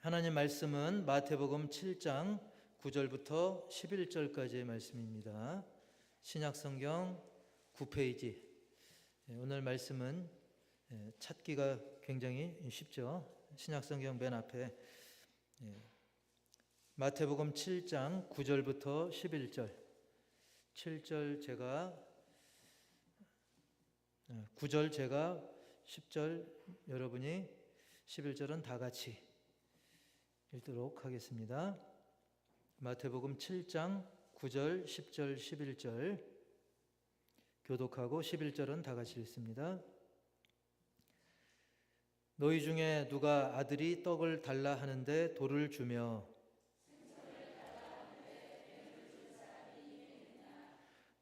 하나님 말씀은 마태복음 7장 9절부터 11절까지의 말씀입니다. 신약성경 9페이지. 오늘 말씀은 찾기가 굉장히 쉽죠. 신약성경 맨 앞에 마태복음 7장 9절부터 11절. 7절 제가 9절 제가 10절 여러분이 11절은 다 같이 읽도록 하겠습니다. 마태복음 7장 9절, 10절, 11절 교독하고 11절은 다 같이 읽습니다. 너희 중에 누가 아들이 떡을 달라 하는데 돌을 주며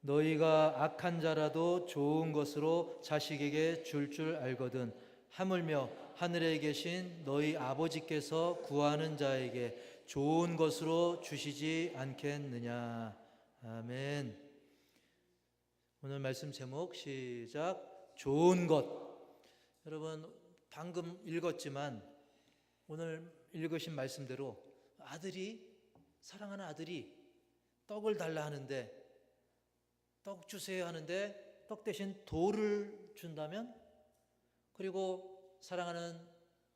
너희가 악한 자라도 좋은 것으로 자식에게 줄 줄 알거든 하물며 하늘에 계신 너희 아버지께서 구하는 자에게 좋은 것으로 주시지 않겠느냐. 아멘. 오늘 말씀 제목 시작. 좋은 것. 여러분 방금 읽었지만 오늘 읽으신 말씀대로 사랑하는 아들이 떡을 달라 하는데, 떡 주세요 하는데 떡 대신 돌을 준다면, 그리고 사랑하는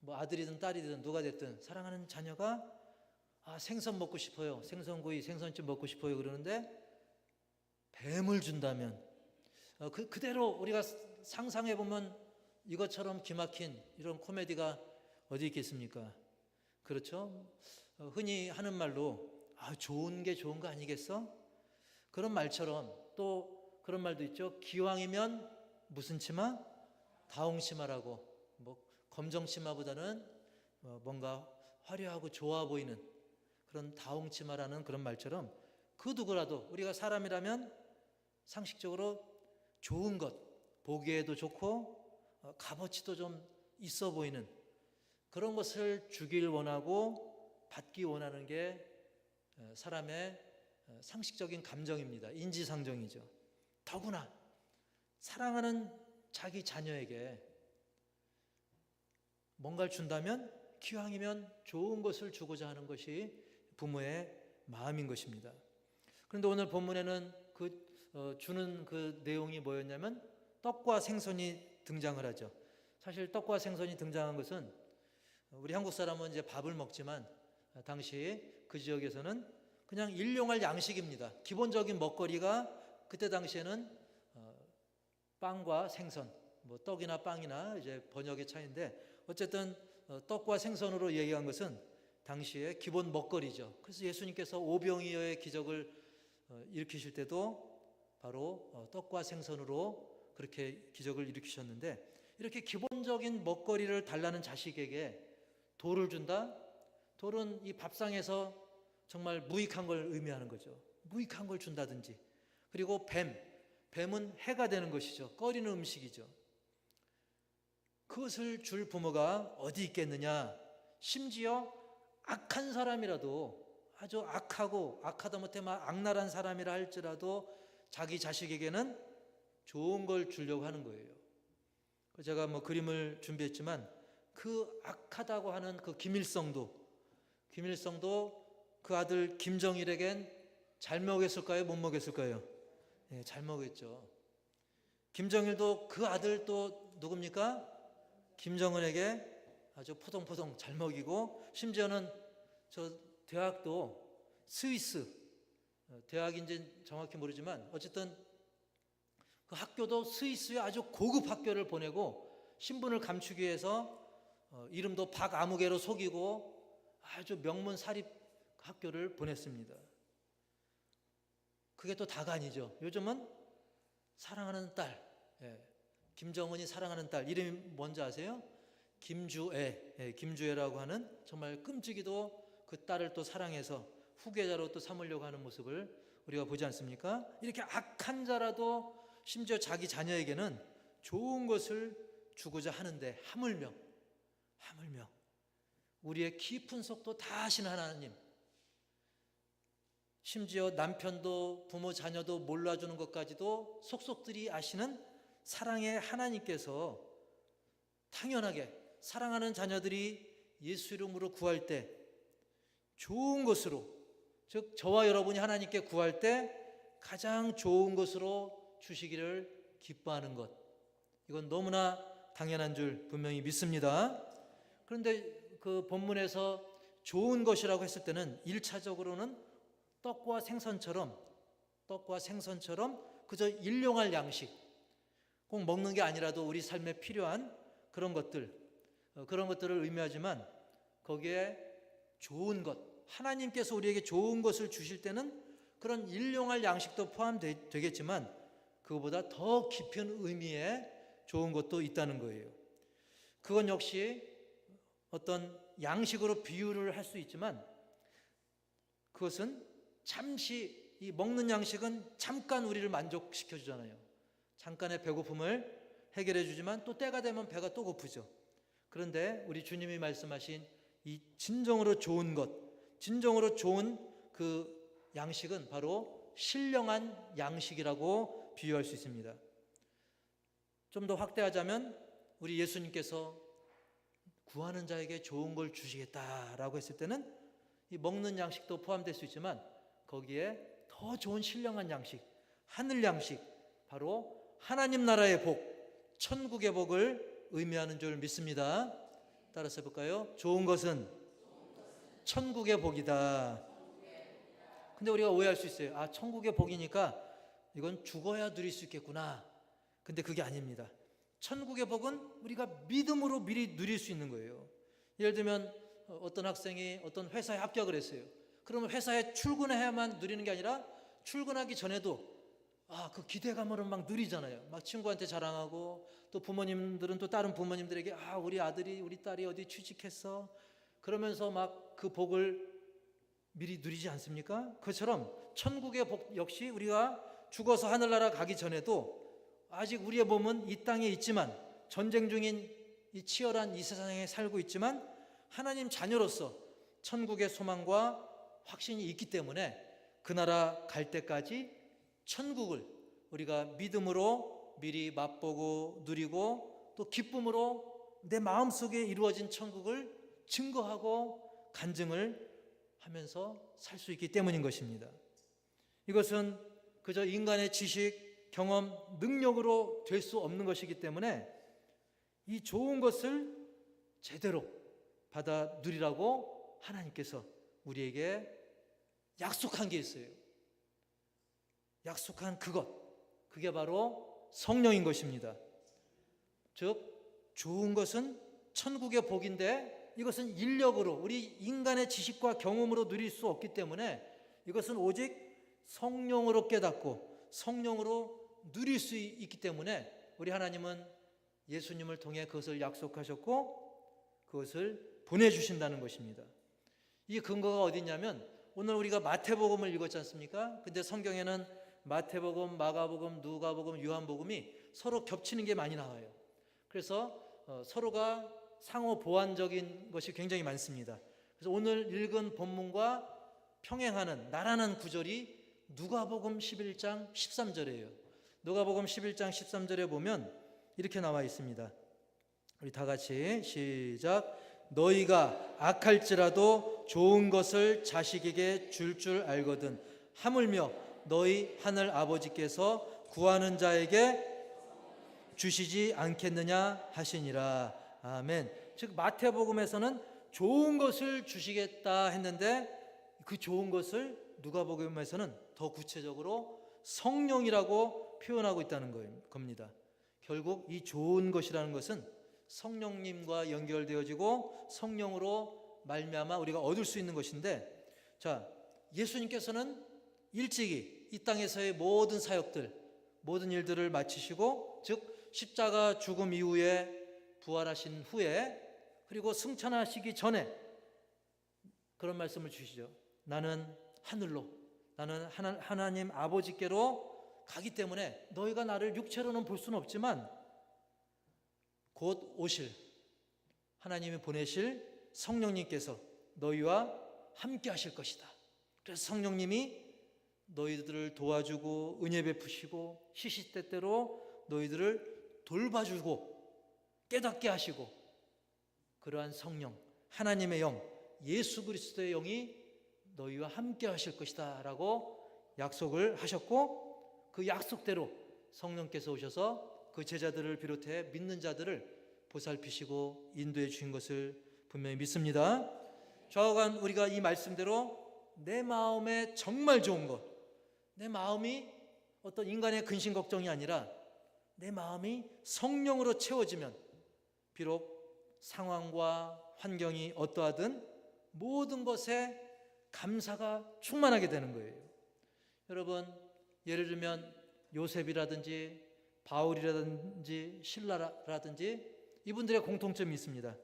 아들이든 딸이든 누가 됐든 사랑하는 자녀가 생선 먹고 싶어요, 생선구이, 생선찜 먹고 싶어요 그러는데 뱀을 준다면, 그대로 우리가 상상해 보면 이것처럼 기막힌 이런 코미디가 어디 있겠습니까? 그렇죠? 흔히 하는 말로 좋은 게 좋은 거 아니겠어? 그런 말처럼 또 그런 말도 있죠. 기왕이면 무슨 치마? 다홍치마라고. 검정치마보다는 뭔가 화려하고 좋아 보이는 그런 다홍치마라는 그런 말처럼 그 누구라도 우리가 사람이라면 상식적으로 좋은 것, 보기에도 좋고 값어치도 좀 있어 보이는 그런 것을 주길 원하고 받기 원하는 게 사람의 상식적인 감정입니다. 인지상정이죠. 더구나 사랑하는 자기 자녀에게 뭔가를 준다면 기왕이면 좋은 것을 주고자 하는 것이 부모의 마음인 것입니다. 그런데 오늘 본문에는 주는 그 내용이 뭐였냐면 떡과 생선이 등장을 하죠. 사실 떡과 생선이 등장한 것은 우리 한국 사람은 이제 밥을 먹지만 당시 그 지역에서는 그냥 일용할 양식입니다. 기본적인 먹거리가 그때 당시에는 빵과 생선, 떡이나 빵이나 이제 번역의 차이인데 어쨌든 떡과 생선으로 얘기한 것은 당시의 기본 먹거리죠. 그래서 예수님께서 오병이어의 기적을 일으키실 때도 바로 떡과 생선으로 그렇게 기적을 일으키셨는데, 이렇게 기본적인 먹거리를 달라는 자식에게 돌을 준다? 돌은 이 밥상에서 정말 무익한 걸 의미하는 거죠. 무익한 걸 준다든지. 그리고 뱀은 해가 되는 것이죠. 꺼리는 음식이죠. 그것을 줄 부모가 어디 있겠느냐. 심지어 악한 사람이라도, 아주 악하고 악하다못해 악랄한 사람이라 할지라도 자기 자식에게는 좋은 걸 주려고 하는 거예요. 제가 그림을 준비했지만 그 악하다고 하는 그 김일성도 그 아들 김정일에겐 잘 먹였을까요? 못 먹였을까요? 네, 잘 먹였죠. 김정일도 그 아들 또 누굽니까? 김정은에게 아주 포동포동 잘 먹이고, 심지어는 저 대학도 스위스 대학인지 정확히 모르지만 어쨌든 그 학교도 스위스의 아주 고급 학교를 보내고 신분을 감추기 위해서 이름도 박아무개로 속이고 아주 명문 사립 학교를 보냈습니다. 그게 또 다가 아니죠. 요즘은 사랑하는 딸, 김정은이 사랑하는 딸 이름이 뭔지 아세요? 김주애. 김주애라고 하는 정말 끔찍이도 그 딸을 또 사랑해서 후계자로 또 삼으려고 하는 모습을 우리가 보지 않습니까? 이렇게 악한 자라도 심지어 자기 자녀에게는 좋은 것을 주고자 하는데 하물며 우리의 깊은 속도 다 아시는 하나님, 심지어 남편도 부모 자녀도 몰라주는 것까지도 속속들이 아시는 사랑의 하나님께서 당연하게 사랑하는 자녀들이 예수 이름으로 구할 때 좋은 것으로, 즉 저와 여러분이 하나님께 구할 때 가장 좋은 것으로 주시기를 기뻐하는 것, 이건 너무나 당연한 줄 분명히 믿습니다. 그런데 그 본문에서 좋은 것이라고 했을 때는 1차적으로는 떡과 생선처럼 그저 일용할 양식, 꼭 먹는 게 아니라도 우리 삶에 필요한 그런 것들을 의미하지만, 거기에 좋은 것, 하나님께서 우리에게 좋은 것을 주실 때는 그런 일용할 양식도 포함되겠지만 그것보다 더 깊은 의미의 좋은 것도 있다는 거예요. 그건 역시 어떤 양식으로 비유를 할 수 있지만, 그것은 잠시, 이 먹는 양식은 잠깐 우리를 만족시켜 주잖아요. 잠깐의 배고픔을 해결해 주지만 또 때가 되면 배가 또 고프죠. 그런데 우리 주님이 말씀하신 이 진정으로 좋은 것, 진정으로 좋은 그 양식은 바로 신령한 양식이라고 비유할 수 있습니다. 좀 더 확대하자면 우리 예수님께서 구하는 자에게 좋은 걸 주시겠다라고 했을 때는 이 먹는 양식도 포함될 수 있지만 거기에 더 좋은 신령한 양식, 하늘 양식, 바로 하나님 나라의 복, 천국의 복을 의미하는 줄 믿습니다. 따라서 해볼까요? 좋은 것은 천국의 복이다. 근데 우리가 오해할 수 있어요. 아, 천국의 복이니까 이건 죽어야 누릴 수 있겠구나. 근데 그게 아닙니다. 천국의 복은 우리가 믿음으로 미리 누릴 수 있는 거예요. 예를 들면 어떤 학생이 어떤 회사에 합격을 했어요. 그러면 회사에 출근해야만 누리는 게 아니라 출근하기 전에도 그 기대감으로 막 누리잖아요. 막 친구한테 자랑하고, 또 부모님들은 또 다른 부모님들에게 우리 아들이 우리 딸이 어디 취직했어, 그러면서 막 그 복을 미리 누리지 않습니까? 그처럼 천국의 복 역시 우리가 죽어서 하늘나라 가기 전에도 아직 우리의 몸은 이 땅에 있지만, 전쟁 중인 이 치열한 이 세상에 살고 있지만 하나님 자녀로서 천국의 소망과 확신이 있기 때문에 그 나라 갈 때까지 천국을 우리가 믿음으로 미리 맛보고 누리고, 또 기쁨으로 내 마음속에 이루어진 천국을 증거하고 간증을 하면서 살 수 있기 때문인 것입니다. 이것은 그저 인간의 지식, 경험, 능력으로 될 수 없는 것이기 때문에 이 좋은 것을 제대로 받아 누리라고 하나님께서 우리에게 약속한 게 있어요. 약속한 그게 바로 성령인 것입니다. 즉 좋은 것은 천국의 복인데, 이것은 인력으로, 우리 인간의 지식과 경험으로 누릴 수 없기 때문에 이것은 오직 성령으로 깨닫고 성령으로 누릴 수 있기 때문에 우리 하나님은 예수님을 통해 그것을 약속하셨고 그것을 보내주신다는 것입니다. 이 근거가 어디 있냐면, 오늘 우리가 마태복음을 읽었지 않습니까? 근데 성경에는 마태복음, 마가복음, 누가복음, 요한복음이 서로 겹치는 게 많이 나와요. 그래서 서로가 상호 보완적인 것이 굉장히 많습니다. 그래서 오늘 읽은 본문과 평행하는 나란한 구절이 누가복음 11장 13절이에요. 누가복음 11장 13절에 보면 이렇게 나와 있습니다. 우리 다 같이 시작. 너희가 악할지라도 좋은 것을 자식에게 줄 알거든 하물며 너희 하늘 아버지께서 구하는 자에게 주시지 않겠느냐 하시니라. 아멘. 즉 마태복음에서는 좋은 것을 주시겠다 했는데, 그 좋은 것을 누가복음에서는 더 구체적으로 성령이라고 표현하고 있다는 겁니다. 결국 이 좋은 것이라는 것은 성령님과 연결되어지고 성령으로 말미암아 우리가 얻을 수 있는 것인데, 자, 예수님께서는 일찍이 이 땅에서의 모든 사역들, 모든 일들을 마치시고, 즉 십자가 죽음 이후에 부활하신 후에, 그리고 승천하시기 전에 그런 말씀을 주시죠. 나는 하늘로, 나는 하나님 아버지께로 가기 때문에 너희가 나를 육체로는 볼 수는 없지만 곧 오실 하나님이 보내실 성령님께서 너희와 함께 하실 것이다. 그래서 성령님이 너희들을 도와주고 은혜 베푸시고 시시때때로 너희들을 돌봐주고 깨닫게 하시고, 그러한 성령, 하나님의 영, 예수 그리스도의 영이 너희와 함께 하실 것이다 라고 약속을 하셨고, 그 약속대로 성령께서 오셔서 그 제자들을 비롯해 믿는 자들을 보살피시고 인도해 주신 것을 분명히 믿습니다. 좌우간 우리가 이 말씀대로 내 마음에 정말 좋은 것, 내 마음이 어떤 인간의 근심 걱정이 아니라 내 마음이 성령으로 채워지면 비록 상황과 환경이 어떠하든 모든 것에 감사가 충만하게 되는 거예요. 여러분, 예를 들면 요셉이라든지 바울이라든지 신라라든지 이분들의 공통점이 있습니다.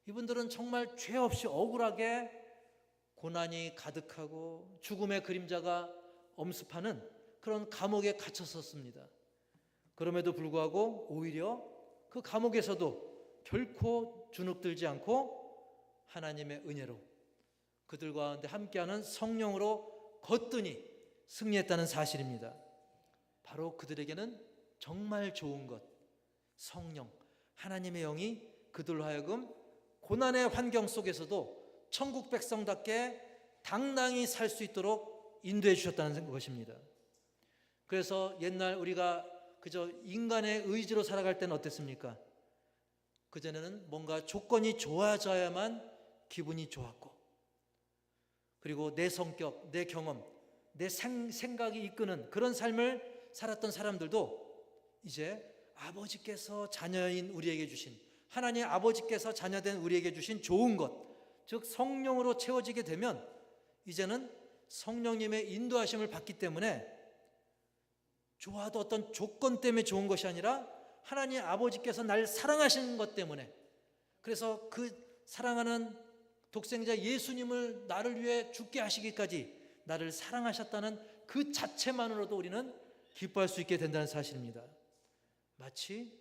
이분들은 정말 죄 없이 억울하게 고난이 가득하고 죽음의 그림자가 엄습하는 그런 감옥에 갇혔었습니다. 그럼에도 불구하고 오히려 그 감옥에서도 결코 주눅들지 않고 하나님의 은혜로 그들 가운데 함께하는 성령으로 거뜬히 승리했다는 사실입니다. 바로 그들에게는 정말 좋은 것, 성령, 하나님의 영이 그들로 하여금 고난의 환경 속에서도 천국 백성답게 당당히 살 수 있도록 인도해 주셨다는 것입니다. 그래서 옛날 우리가 그저 인간의 의지로 살아갈 때는 어땠습니까? 그전에는 뭔가 조건이 좋아져야만 기분이 좋았고, 그리고 내 성격, 내 경험, 내 생각이 이끄는 그런 삶을 살았던 사람들도 이제 아버지께서 자녀인 우리에게 주신, 하나님 아버지께서 자녀된 우리에게 주신 좋은 것, 즉 성령으로 채워지게 되면 이제는 성령님의 인도하심을 받기 때문에 좋아도 어떤 조건 때문에 좋은 것이 아니라 하나님 아버지께서 날 사랑하시는 것 때문에, 그래서 그 사랑하는 독생자 예수님을 나를 위해 죽게 하시기까지 나를 사랑하셨다는 그 자체만으로도 우리는 기뻐할 수 있게 된다는 사실입니다. 마치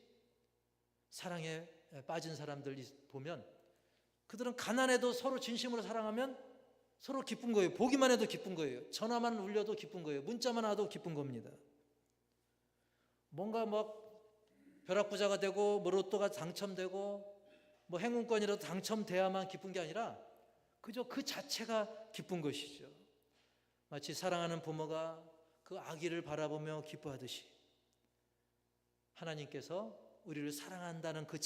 사랑에 빠진 사람들 보면 그들은 가난해도 서로 진심으로 사랑하면 서로 기쁜 거예요. 보기만 해도 기쁜 거예요. 전화만 울려도 기쁜 거예요. 문자만 와도 기쁜 겁니다. 뭔가 막 벼락부자가 되고 뭐 로또가 당첨되고 뭐 행운권이라도 당첨돼야만 기쁜 게 아니라 그저 그 자체가 기쁜 것이죠. 마치 사랑하는 부모가 그 아기를 바라보며 기뻐하듯이 하나님께서 우리를 사랑한다는 그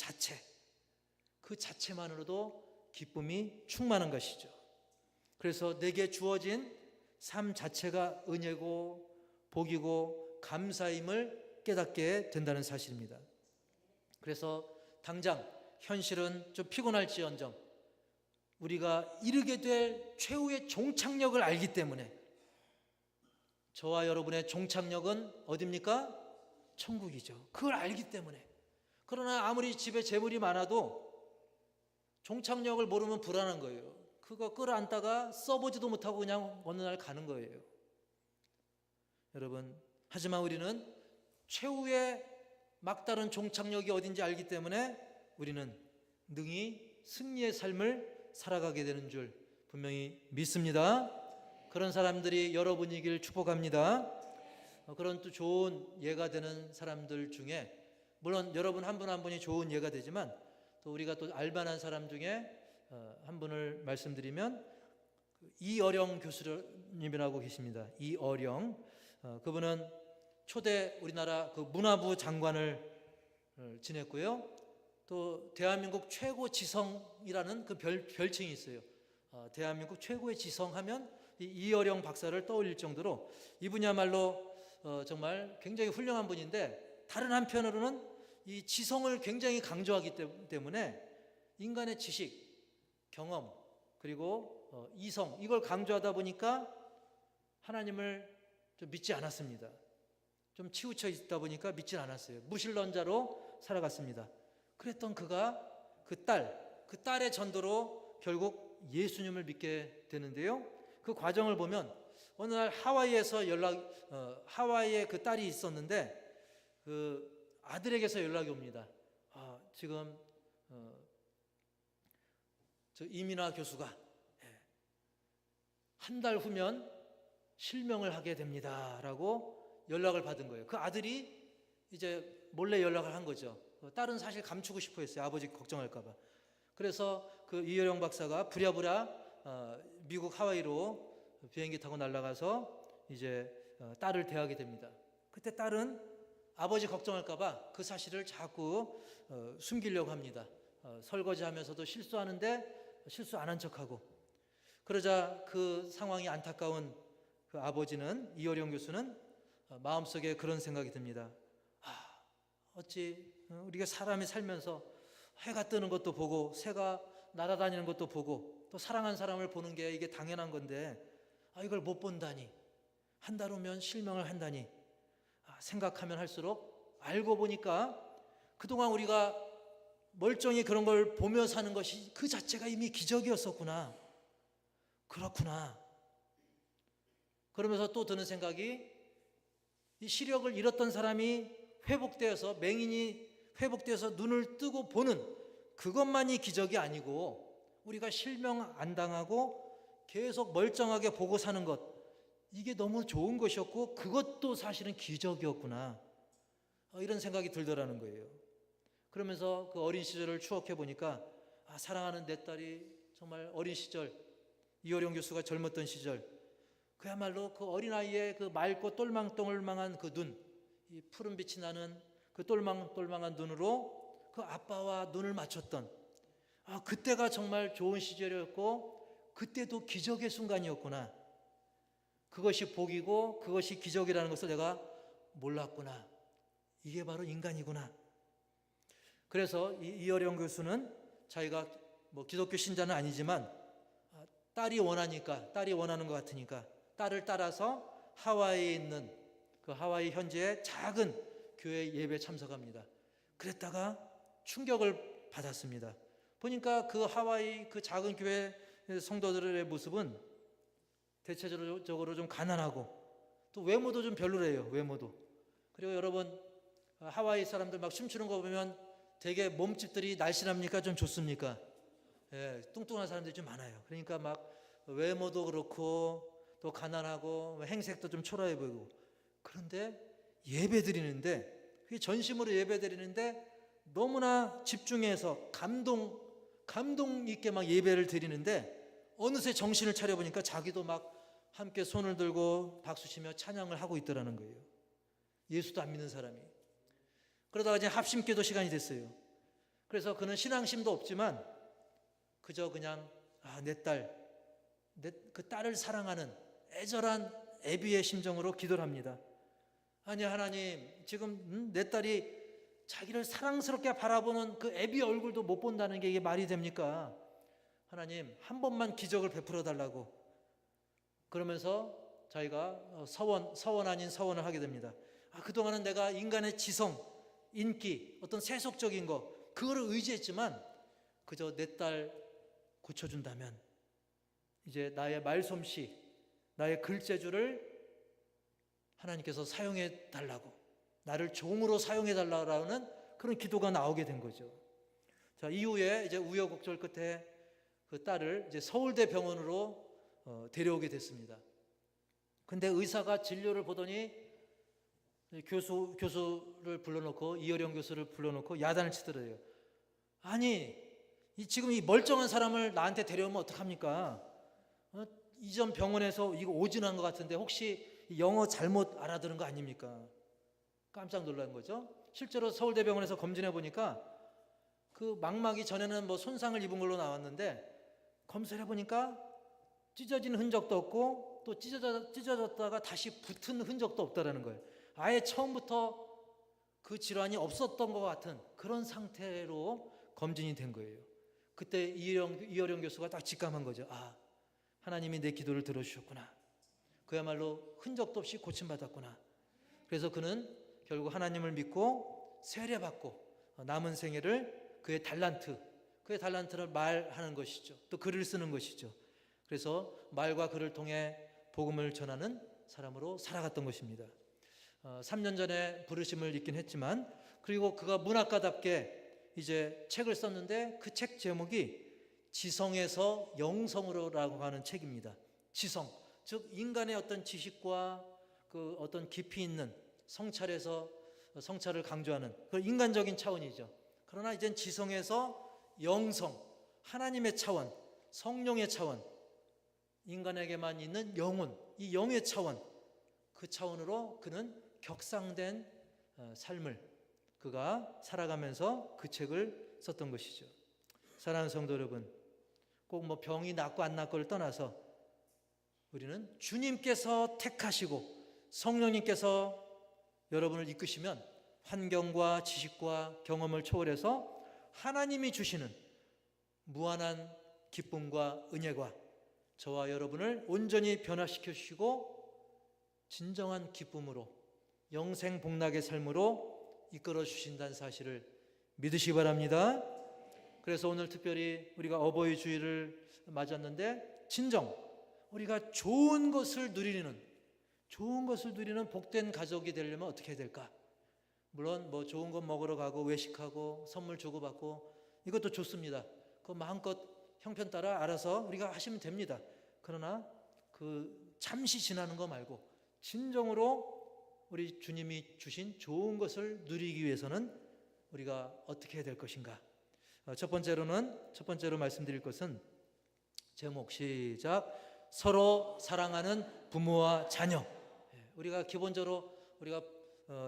자체만으로도 기쁨이 충만한 것이죠. 그래서 내게 주어진 삶 자체가 은혜고 복이고 감사임을 깨닫게 된다는 사실입니다. 그래서 당장 현실은 좀 피곤할지언정 우리가 이르게 될 최후의 종착역을 알기 때문에, 저와 여러분의 종착역은 어디입니까? 천국이죠. 그걸 알기 때문에. 그러나 아무리 집에 재물이 많아도 종착역을 모르면 불안한 거예요. 그거 끌어안다가 써보지도 못하고 그냥 어느 날 가는 거예요. 여러분, 하지만 우리는 최후의 막다른 종착역이 어딘지 알기 때문에 우리는 능히 승리의 삶을 살아가게 되는 줄 분명히 믿습니다. 그런 사람들이 여러분이길 축복합니다. 그런 또 좋은 예가 되는 사람들 중에, 물론 여러분 한 분 한 분이 좋은 예가 되지만 또 우리가 또 알만한 사람 중에 한 분을 말씀드리면 이어령 교수님이라고 계십니다. 이어령, 그분은 초대 우리나라 그 문화부 장관을 지냈고요. 또 대한민국 최고 지성이라는 그 별칭이 있어요. 대한민국 최고의 지성하면 이어령 박사를 떠올릴 정도로 이분이야말로 정말 굉장히 훌륭한 분인데, 다른 한편으로는 이 지성을 굉장히 강조하기 때문에 인간의 지식, 경험, 그리고 이성, 이걸 강조하다 보니까 하나님을 좀 믿지 않았습니다. 좀 치우쳐 있다 보니까 믿지 않았어요. 무신론자로 살아갔습니다. 그랬던 그가 그 딸의 전도로 결국 예수님을 믿게 되는데요. 그 과정을 보면 어느 날 하와이에서 하와이에 그 딸이 있었는데 그 아들에게서 연락이 옵니다. 지금 저 이민아 교수가 한 달 후면 실명을 하게 됩니다라고 연락을 받은 거예요. 그 아들이 이제 몰래 연락을 한 거죠. 딸은 사실 감추고 싶어 했어요. 아버지 걱정할까 봐. 그래서 그 이효령 박사가 부랴부랴 미국 하와이로 비행기 타고 날아가서 이제 딸을 대하게 됩니다. 그때 딸은 아버지 걱정할까봐 그 사실을 자꾸 숨기려고 합니다. 설거지하면서도 실수하는데 실수 안 한 척하고. 그러자 그 상황이 안타까운 그 아버지는, 이어령 교수는 마음속에 그런 생각이 듭니다. 어찌 우리가 사람이 살면서 해가 뜨는 것도 보고 새가 날아다니는 것도 보고 또 사랑한 사람을 보는 게 이게 당연한 건데 이걸 못 본다니, 한 달 후면 실명을 한다니, 생각하면 할수록 알고 보니까 그동안 우리가 멀쩡히 그런 걸 보며 사는 것이 그 자체가 이미 기적이었었구나. 그렇구나. 그러면서 또 드는 생각이, 이 시력을 잃었던 사람이 회복되어서, 맹인이 회복되어서 눈을 뜨고 보는 그것만이 기적이 아니고 우리가 실명 안 당하고 계속 멀쩡하게 보고 사는 것, 이게 너무 좋은 것이었고 그것도 사실은 기적이었구나. 이런 생각이 들더라는 거예요. 그러면서 그 어린 시절을 추억해 보니까 사랑하는 내 딸이 정말 어린 시절, 이어령 교수가 젊었던 시절, 그야말로 그 어린아이의 그 맑고 똘망똘망한 그 눈, 이 푸른 빛이 나는 그 똘망똘망한 눈으로 그 아빠와 눈을 맞췄던, 그때가 정말 좋은 시절이었고 그때도 기적의 순간이었구나. 그것이 복이고 그것이 기적이라는 것을 내가 몰랐구나. 이게 바로 인간이구나. 그래서 이어령 교수는 자기가 뭐 기독교 신자는 아니지만 딸이 원하니까, 딸이 원하는 것 같으니까 딸을 따라서 하와이에 있는 그 하와이 현지의 작은 교회 예배에 참석합니다. 그랬다가 충격을 받았습니다. 보니까 그 하와이 그 작은 교회 성도들의 모습은 대체적으로 좀 가난하고 또 외모도 좀 별로래요. 외모도. 그리고 여러분, 하와이 사람들 막 춤추는 거 보면 되게 몸집들이 날씬합니까? 좀 좋습니까? 뚱뚱한 사람들이 좀 많아요. 그러니까 막 외모도 그렇고 또 가난하고 행색도 좀 초라해 보이고. 그런데 예배 드리는데, 그게 전심으로 예배 드리는데 너무나 집중해서 감동 있게 막 예배를 드리는데 어느새 정신을 차려보니까 자기도 막 함께 손을 들고 박수치며 찬양을 하고 있더라는 거예요. 예수도 안 믿는 사람이. 그러다가 이제 합심기도 시간이 됐어요. 그래서 그는 신앙심도 없지만 그저 그냥 내 딸, 그 딸을 사랑하는 애절한 애비의 심정으로 기도를 합니다. 아니 하나님, 지금 내 딸이 자기를 사랑스럽게 바라보는 그 애비 얼굴도 못 본다는 게 이게 말이 됩니까? 하나님, 한 번만 기적을 베풀어 달라고. 그러면서 자기가 서원 아닌 서원을 하게 됩니다. 그동안은 내가 인간의 지성, 인기, 어떤 세속적인 거, 그거를 의지했지만 그저 내 딸 고쳐준다면 이제 나의 말솜씨, 나의 글재주를 하나님께서 사용해 달라고, 나를 종으로 사용해 달라는 그런 기도가 나오게 된 거죠. 자, 이후에 이제 우여곡절 끝에 그 딸을 이제 서울대 병원으로 데려오게 됐습니다. 근데 의사가 진료를 보더니 교수를 불러놓고, 이어령 교수를 불러놓고 야단을 치더래요. 아니, 지금 이 멀쩡한 사람을 나한테 데려오면 어떡합니까? 이전 병원에서 이거 오진한 것 같은데 혹시 영어 잘못 알아들은 거 아닙니까? 깜짝 놀란 거죠. 실제로 서울대병원에서 검진해 보니까 그 망막이 전에는 뭐 손상을 입은 걸로 나왔는데 검사를 해보니까 찢어진 흔적도 없고 또 찢어졌다가 다시 붙은 흔적도 없다라는 거예요. 아예 처음부터 그 질환이 없었던 것 같은 그런 상태로 검진이 된 거예요. 그때 이어령 교수가 딱 직감한 거죠. 하나님이 내 기도를 들어주셨구나. 그야말로 흔적도 없이 고침받았구나. 그래서 그는 결국 하나님을 믿고 세례받고 남은 생애를 그의 달란트를 말하는 것이죠. 또 글을 쓰는 것이죠. 그래서 말과 글을 통해 복음을 전하는 사람으로 살아갔던 것입니다. 3년 전에 부르심을 입긴 했지만, 그리고 그가 문학가답게 이제 책을 썼는데 그 책 제목이 지성에서 영성으로라고 하는 책입니다. 지성, 즉 인간의 어떤 지식과 그 어떤 깊이 있는 성찰을 강조하는 그 인간적인 차원이죠. 그러나 이젠 지성에서 영성, 하나님의 차원, 성령의 차원, 인간에게만 있는 영혼, 이 영의 차원, 그 차원으로 그는 격상된 삶을 그가 살아가면서 그 책을 썼던 것이죠. 사랑하는 성도 여러분, 꼭 뭐 병이 낫고 안 낫고를 떠나서 우리는 주님께서 택하시고 성령님께서 여러분을 이끄시면 환경과 지식과 경험을 초월해서 하나님이 주시는 무한한 기쁨과 은혜가 저와 여러분을 온전히 변화시켜 주시고 진정한 기쁨으로 영생 복락의 삶으로 이끌어 주신다는 사실을 믿으시기 바랍니다. 그래서 오늘 특별히 우리가 어버이 주일을 맞았는데 진정 우리가 좋은 것을 누리는 복된 가족이 되려면 어떻게 해야 될까? 물론 뭐 좋은 것 먹으러 가고 외식하고 선물 주고받고 이것도 좋습니다. 그거 마음껏 형편 따라 알아서 우리가 하시면 됩니다. 그러나 그 잠시 지나는 거 말고 진정으로 우리 주님이 주신 좋은 것을 누리기 위해서는 우리가 어떻게 해야 될 것인가? 첫 번째로 말씀드릴 것은 제목 시작. 서로 사랑하는 부모와 자녀. 우리가 기본적으로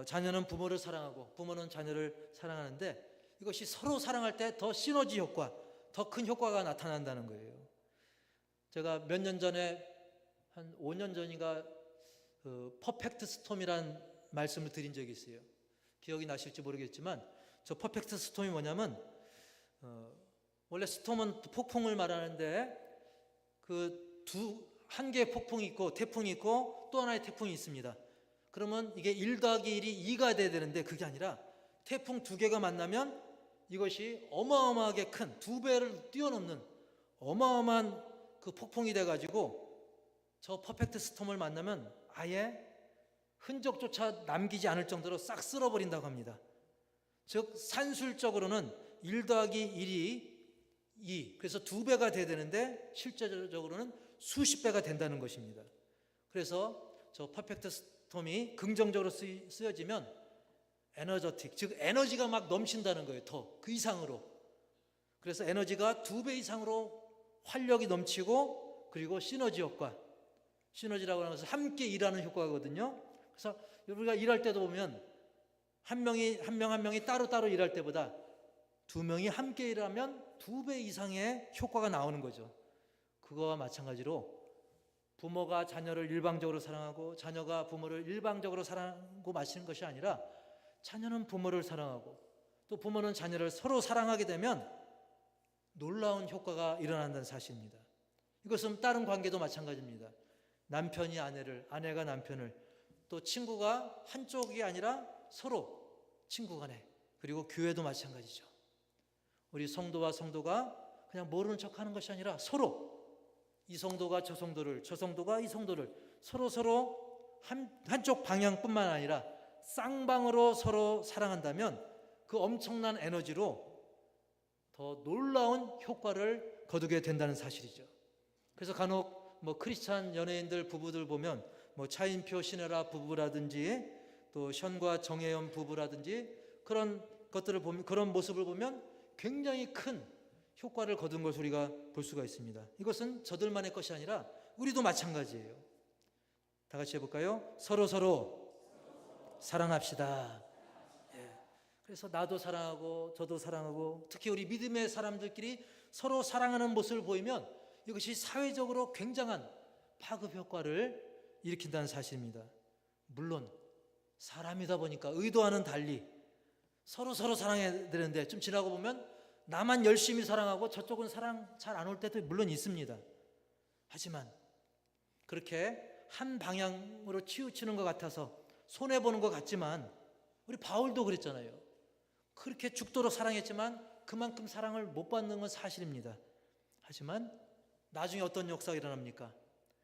자녀는 부모를 사랑하고 부모는 자녀를 사랑하는데 이것이 서로 사랑할 때 더 시너지 효과, 더 큰 효과가 나타난다는 거예요. 제가 몇 년 전에 한 5년 전인가 퍼펙트 스톰이란 말씀을 드린 적이 있어요. 기억이 나실지 모르겠지만 저 퍼펙트 스톰이 뭐냐면 원래 스톰은 폭풍을 말하는데 한 개의 폭풍이 있고 태풍이 있고 또 하나의 태풍이 있습니다. 그러면 이게 1 더하기 1이 2가 돼야 되는데 그게 아니라 태풍 2개가 만나면 이것이 어마어마하게 큰 2배를 뛰어넘는 어마어마한 그 폭풍이 돼가지고 저 퍼펙트 스톰을 만나면 아예 흔적조차 남기지 않을 정도로 싹 쓸어버린다고 합니다. 즉 산술적으로는 1 더하기 1이 2, 그래서 2배가 돼야 되는데 실제적으로는 수십 배가 된다는 것입니다. 그래서 저 퍼펙트 스톰이 긍정적으로 쓰여지면 에너저틱, 즉 에너지가 막 넘친다는 거예요. 더 그 이상으로. 그래서 에너지가 2배 이상으로 활력이 넘치고 그리고 시너지 효과, 시너지라고 하는 것은 함께 일하는 효과거든요. 그래서 우리가 일할 때도 보면 한 명이 따로따로 일할 때보다 2명이 함께 일하면 2배 이상의 효과가 나오는 거죠. 그거와 마찬가지로 부모가 자녀를 일방적으로 사랑하고 자녀가 부모를 일방적으로 사랑하고 마시는 것이 아니라 자녀는 부모를 사랑하고 또 부모는 자녀를 서로 사랑하게 되면 놀라운 효과가 일어난다는 사실입니다. 이것은 다른 관계도 마찬가지입니다. 남편이 아내를, 아내가 남편을, 또 친구가 한쪽이 아니라 서로 친구 간에, 그리고 교회도 마찬가지죠. 우리 성도와 성도가 그냥 모르는 척하는 것이 아니라 서로 이 성도가 저 성도를, 저 성도가 이 성도를 서로 한쪽 방향뿐만 아니라 쌍방으로 서로 사랑한다면 그 엄청난 에너지로 더 놀라운 효과를 거두게 된다는 사실이죠. 그래서 간혹 크리스찬 연예인들 부부들 보면 차인표 신혜라 부부라든지 또 션과 정혜연 부부라든지 그런 것들을 보면, 그런 모습을 보면 굉장히 큰 효과를 거둔 것을 우리가 볼 수가 있습니다. 이것은 저들만의 것이 아니라 우리도 마찬가지예요. 다 같이 해볼까요? 서로 사랑합시다. 그래서 나도 사랑하고 저도 사랑하고 특히 우리 믿음의 사람들끼리 서로 사랑하는 모습을 보이면 이것이 사회적으로 굉장한 파급 효과를 일으킨다는 사실입니다. 물론 사람이다 보니까 의도와는 달리 서로 사랑해야 되는데 좀 지나고 보면 나만 열심히 사랑하고 저쪽은 사랑 잘 안 올 때도 물론 있습니다. 하지만 그렇게 한 방향으로 치우치는 것 같아서 손해보는 것 같지만 우리 바울도 그랬잖아요. 그렇게 죽도록 사랑했지만 그만큼 사랑을 못 받는 건 사실입니다. 하지만 나중에 어떤 역사가 일어납니까?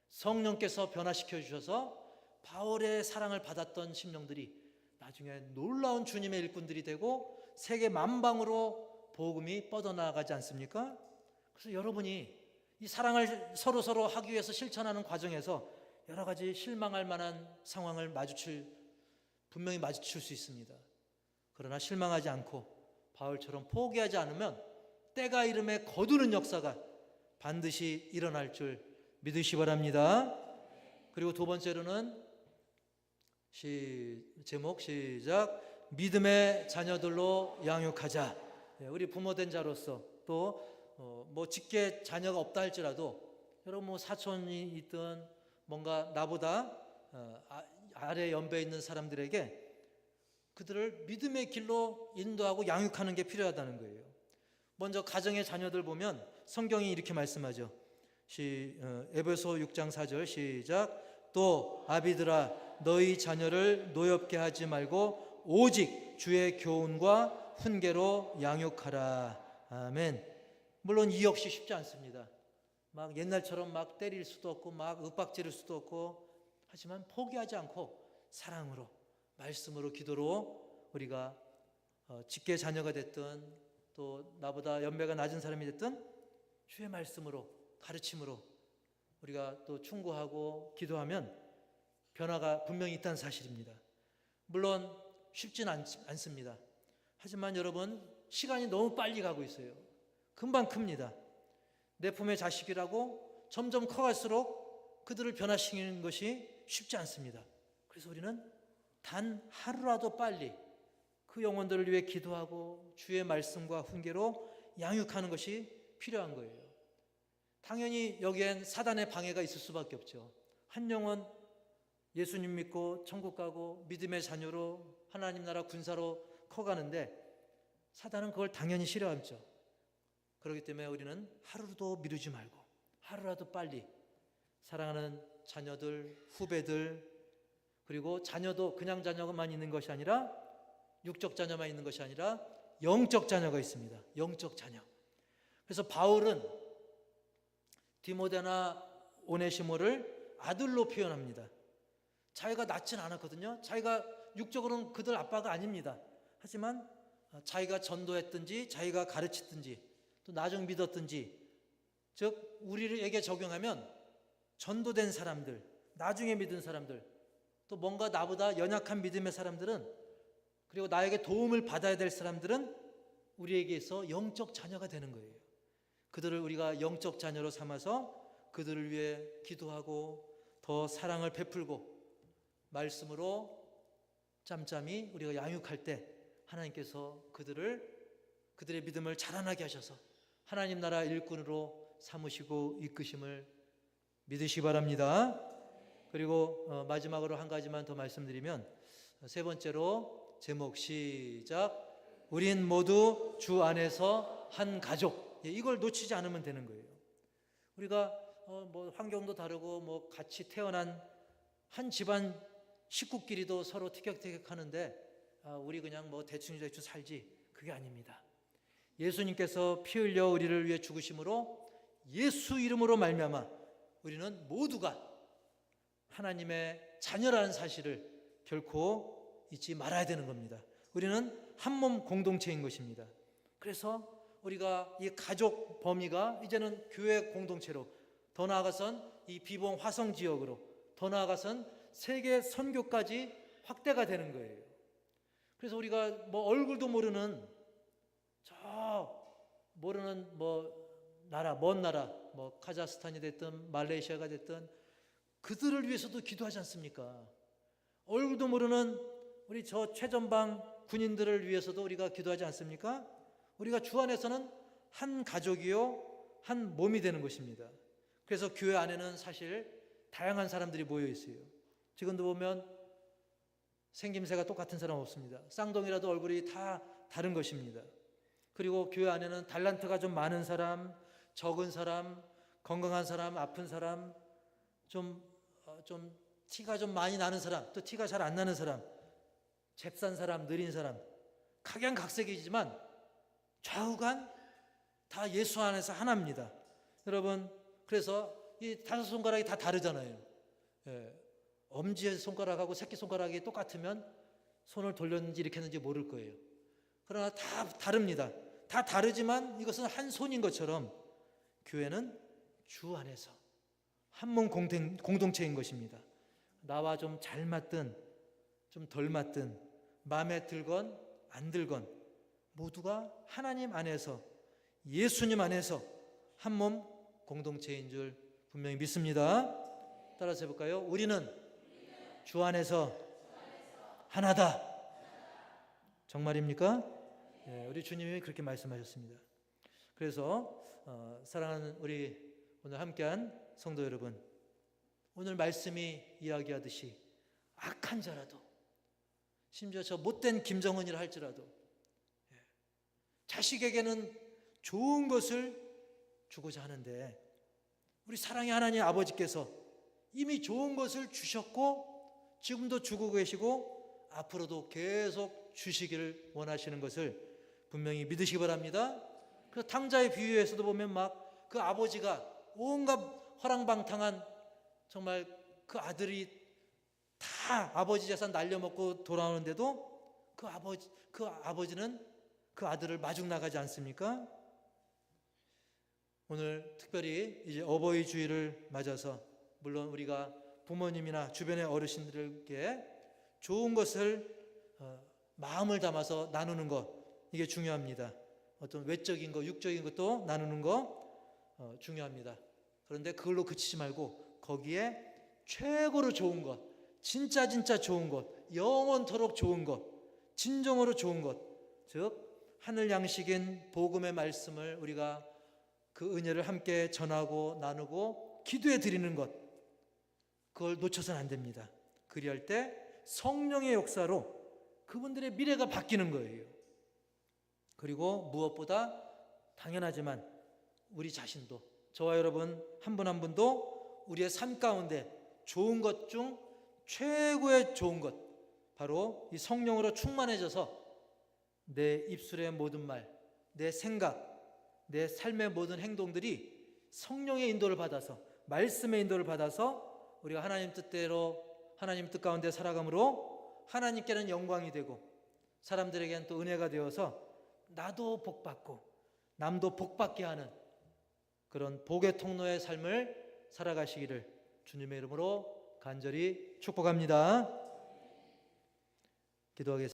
성령께서 변화시켜 주셔서 바울의 사랑을 받았던 심령들이 나중에 놀라운 주님의 일꾼들이 되고 세계 만방으로 복음이 뻗어나가지 않습니까? 그래서 여러분이 이 사랑을 서로 하기 위해서 실천하는 과정에서 여러 가지 실망할 만한 상황을 분명히 마주칠 수 있습니다. 그러나 실망하지 않고 바울처럼 포기하지 않으면 때가 이름에 거두는 역사가 반드시 일어날 줄 믿으시 바랍니다. 그리고 두 번째로는 제목 시작. 믿음의 자녀들로 양육하자. 우리 부모된 자로서 또 뭐 직계 자녀가 없다 할지라도 여러분 뭐 사촌이 있든 뭔가 나보다 아래 연배에 있는 사람들에게 그들을 믿음의 길로 인도하고 양육하는 게 필요하다는 거예요. 먼저 가정의 자녀들 보면 성경이 이렇게 말씀하죠. 에베소 6장 4절 시작. 또 아비들아 너희 자녀를 노엽게 하지 말고 오직 주의 교훈과 훈계로 양육하라. 아멘. 물론 이 역시 쉽지 않습니다. 막 옛날처럼 막 때릴 수도 없고 막 윽박지를 수도 없고, 하지만 포기하지 않고 사랑으로, 말씀으로, 기도로 우리가 직계 자녀가 됐든 또 나보다 연배가 낮은 사람이 됐든 주의 말씀으로, 가르침으로 우리가 또 충고하고 기도하면 변화가 분명히 있다는 사실입니다. 물론 쉽지는 않습니다. 하지만 여러분, 시간이 너무 빨리 가고 있어요. 금방 큽니다. 내 품의 자식이라고 점점 커갈수록 그들을 변화시키는 것이 쉽지 않습니다. 그래서 우리는 단 하루라도 빨리 그 영혼들을 위해 기도하고 주의 말씀과 훈계로 양육하는 것이 필요한 거예요. 당연히 여기엔 사단의 방해가 있을 수밖에 없죠. 한 영혼 예수님 믿고 천국 가고 믿음의 자녀로 하나님 나라 군사로 커가는데 사단은 그걸 당연히 싫어하죠. 그렇기 때문에 우리는 하루도 미루지 말고 하루라도 빨리 사랑하는 자녀들, 후배들, 그리고 자녀도 그냥 자녀만 있는 것이 아니라 육적 자녀만 있는 것이 아니라 영적 자녀가 있습니다. 영적 자녀. 그래서 바울은 디모데나 오네시모를 아들로 표현합니다. 자기가 낳진 않았거든요. 자기가 육적으로는 그들 아빠가 아닙니다. 하지만 자기가 전도했든지 자기가 가르치든지 또 나중 믿었든지, 즉 우리에게 적용하면 전도된 사람들, 나중에 믿은 사람들, 또 뭔가 나보다 연약한 믿음의 사람들은, 그리고 나에게 도움을 받아야 될 사람들은 우리에게서 영적 자녀가 되는 거예요. 그들을 우리가 영적 자녀로 삼아서 그들을 위해 기도하고 더 사랑을 베풀고 말씀으로 짬짬이 우리가 양육할 때 하나님께서 그들의 믿음을 자라나게 하셔서 하나님 나라 일꾼으로 삼으시고 이끄심을 믿으시기 바랍니다. 그리고 마지막으로 한 가지만 더 말씀드리면, 세 번째로 제목 시작. 우린 모두 주 안에서 한 가족. 이걸 놓치지 않으면 되는 거예요. 우리가 뭐 환경도 다르고 뭐 같이 태어난 한 집안 식구끼리도 서로 티격태격하는데 우리 그냥 뭐 대충 살지, 그게 아닙니다. 예수님께서 피 흘려 우리를 위해 죽으심으로 예수 이름으로 말미암아 우리는 모두가 하나님의 자녀라는 사실을 결코 잊지 말아야 되는 겁니다. 우리는 한 몸 공동체인 것입니다. 그래서 우리가 이 가족 범위가 이제는 교회 공동체로, 더 나아가선 이 비봉 화성 지역으로, 더 나아가선 세계 선교까지 확대가 되는 거예요. 그래서 우리가 뭐 얼굴도 모르는 나라, 먼 나라, 뭐 카자흐스탄이 됐든 말레이시아가 됐든 그들을 위해서도 기도하지 않습니까? 얼굴도 모르는 우리 저 최전방 군인들을 위해서도 우리가 기도하지 않습니까? 우리가 주 안에서는 한 가족이요 한 몸이 되는 것입니다. 그래서 교회 안에는 사실 다양한 사람들이 모여 있어요. 지금도 보면 생김새가 똑같은 사람 없습니다. 쌍둥이라도 얼굴이 다 다른 것입니다. 그리고 교회 안에는 달란트가 좀 많은 사람, 적은 사람, 건강한 사람, 아픈 사람, 좀 티가 좀 많이 나는 사람, 또 티가 잘 안 나는 사람, 잽싼 사람, 느린 사람, 각양각색이지만 좌우간 다 예수 안에서 하나입니다. 여러분, 그래서 이 다섯 손가락이 다 다르잖아요. 엄지 손가락하고 새끼 손가락이 똑같으면 손을 돌렸는지 이렇게 했는지 모를 거예요. 그러나 다 다릅니다. 다 다르지만 이것은 한 손인 것처럼 교회는 주 안에서 한 몸 공동체인 것입니다. 나와 좀 잘 맞든 좀 덜 맞든 마음에 들건 안 들건 모두가 하나님 안에서, 예수님 안에서 한 몸 공동체인 줄 분명히 믿습니다. 따라서 해볼까요? 우리는 주 안에서 하나다. 정말입니까? 네, 우리 주님이 그렇게 말씀하셨습니다. 그래서 사랑하는 우리 오늘 함께한 성도 여러분, 오늘 말씀이 이야기하듯이 악한 자라도, 심지어 저 못된 김정은이라 할지라도 자식에게는 좋은 것을 주고자 하는데, 우리 사랑의 하나님 아버지께서 이미 좋은 것을 주셨고 지금도 주고 계시고 앞으로도 계속 주시기를 원하시는 것을 분명히 믿으시기 바랍니다. 그래서 탕자의 비유에서도 보면 막 그 아버지가 온갖 허랑방탕한 정말 그 아들이 다 아버지 재산 날려먹고 돌아오는데도 그 아버지는 그 아들을 마중 나가지 않습니까? 오늘 특별히 이제 어버이 주일을 맞아서 물론 우리가 부모님이나 주변의 어르신들에게 좋은 것을 마음을 담아서 나누는 것, 이게 중요합니다. 어떤 외적인 것, 육적인 것도 나누는 거 중요합니다. 그런데 그걸로 그치지 말고 거기에 최고로 좋은 것, 진짜 좋은 것, 영원토록 좋은 것, 진정으로 좋은 것, 즉 하늘 양식인 복음의 말씀을 우리가 그 은혜를 함께 전하고 나누고 기도해 드리는 것, 그걸 놓쳐서는 안 됩니다. 그리할 때 성령의 역사로 그분들의 미래가 바뀌는 거예요. 그리고 무엇보다 당연하지만 우리 자신도, 저와 여러분 한 분 한 분도 우리의 삶 가운데 좋은 것 중 최고의 좋은 것, 바로 이 성령으로 충만해져서 내 입술의 모든 말, 내 생각, 내 삶의 모든 행동들이 성령의 인도를 받아서, 말씀의 인도를 받아서 우리가 하나님 뜻대로, 하나님 뜻 가운데 살아감으로 하나님께는 영광이 되고 사람들에게는 또 은혜가 되어서 나도 복받고 남도 복받게 하는 그런 복의 통로의 삶을 살아가시기를 주님의 이름으로 간절히 축복합니다. 기도하겠습니다.